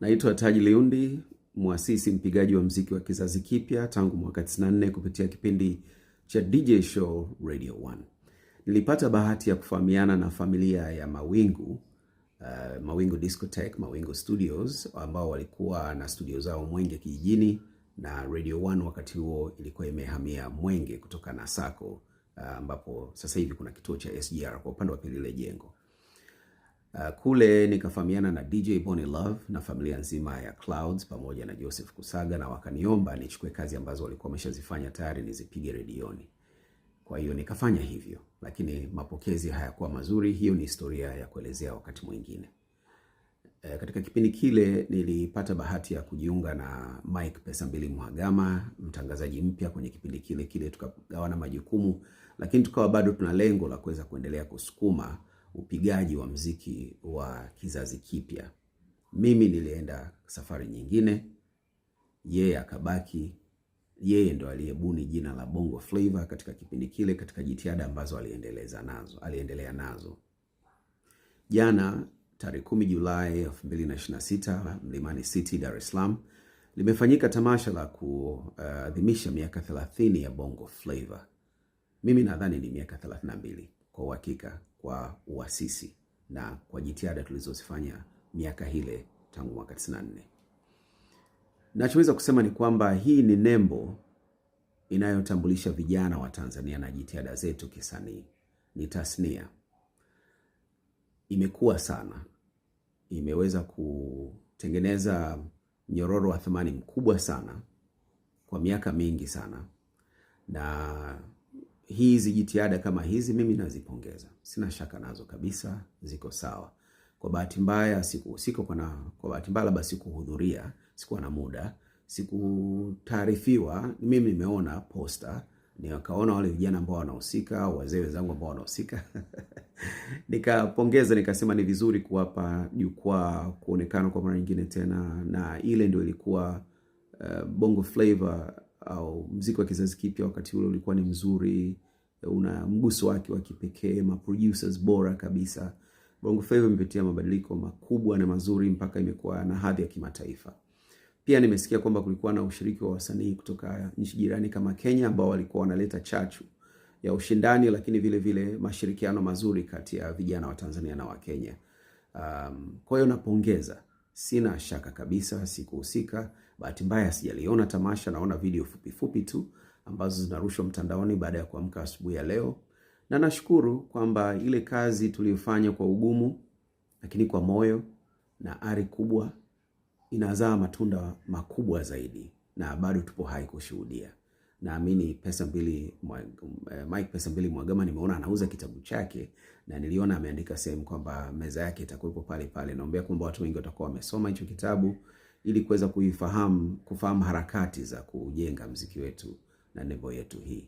Naitwa Taji Liundi, muasisi mpigaji wa muziki wa kizazi kipya tangu mwaka 94 kupitia kipindi cha DJ Show Radio 1. Nilipata bahati ya kufahamiana na familia ya Mawingu Discotheque, Mawingu Studios, ambao walikuwa na studio zao Mwenge kijijini, na Radio 1 wakati huo ilikuwa imehamia Mwenge kutoka Nasako, ambapo sasa hivi kuna kituo cha SGR kwa upande wa pili ile jengo. Kule nikafahamiana na DJ Bonnie Love na familia nzima ya Clouds pamoja na Joseph Kusaga, na wakaniomba nichukue kazi ambazo walikuwa wameshazifanya tayari nizipige redioni. Kwa hiyo nikafanya hivyo, lakini mapokezi hayakuwa mazuri. Hiyo ni historia ya kuelezea wakati mwingine. Katika kipindi kile nilipata bahati ya kujiunga na Mike Pesambili Mhagama, mtangazaji mpya kwenye kipindi kile. Tukagawana majukumu, lakini tukawa bado tuna lengo la kuweza kuendelea kusukuma upigaji wa muziki wa kizazi kipya. Mimi nilienda safari nyingine, yeye akabaki. Yeye ndo aliyebuni jina la Bongo Flava katika kipindi kile, katika jitihada ambazo aliendelea nazo. Jana tarehe 10 Julai 2026, Mlimani City, Dar es Salaam, limefanyika tamasha la kuadhimisha miaka 30 ya Bongo Flava. Mimi nadhani ni miaka 32 kwa uhakika, kwa uasisi na kwa jitihada tulizozifanya miaka hile tangu mwaka 94. Nachoweza kusema ni kwamba hii ni nembo inayotambulisha vijana wa Tanzania na jitihada zetu kisanii. Ni tasnia. Imekuwa sana. Imeweza kutengeneza mnyororo wa thamani mkubwa sana kwa miaka mingi sana. Na hizi jitihada kama hizi mimi nazipongeza. Sina shaka nazo kabisa, ziko sawa. Kwa bahati mbaya labda sikuhudhuria, sikuwa na muda, sikutaarifiwa. Mimi nimeona poster, nikaona wale vijana ambao wanahusika, wazee wenzangu ambao wanahusika. Nikapongeza, nikasema ni vizuri kuwapa jukwaa kuonekana kwa mara nyingine tena, na ile ndio ilikuwa Bongo Flava au muziki wa kizazi kipya wakati ule ulikuwa ni mzuri, una mguso wake wa kipekee, producers bora kabisa. Bongo Flava imepitia mabadiliko makubwa na mazuri mpaka imekuwa na hadhi ya kimataifa. Pia nimesikia kwamba kulikuwa na ushiriki wa wasanii kutoka nchi jirani kama Kenya ambao walikuwa wanaleta chachu ya ushindani, lakini vile vile mashirikiano mazuri kati ya vijana wa Tanzania na wa Kenya. Kwa hiyo napongeza. Sina shaka kabisa sikuhusika. Bahati mbaya sijaliona tamasha, naona video fupi tu ambazo zinarushwa mtandaoni baada ya kuamka asubuhi ya leo. Na nashukuru kwamba ile kazi tuliyofanya kwa ugumu, lakini kwa moyo na ari kubwa, inazaa matunda makubwa zaidi, na bado tupo hai kushuhudia. Naamini Mike Pesambili Mhagama, nimeona anauza kitabu chake, na niliona ameandika sehemu kwamba meza yake itakuwepo pale. Naomba kwamba watu wengi watakuwa wamesoma hicho kitabu ili kuweza kufahamu harakati za kujenga muziki wetu na nembo yetu hii.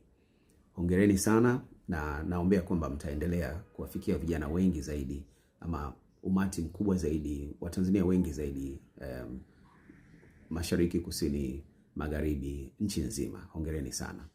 Hongereni sana, na naombea kwamba mtaendelea kuwafikia vijana wengi zaidi, ama umati mkubwa zaidi, Watanzania wengi zaidi, mashariki, kusini, magharibi, nchi nzima. Hongereni sana.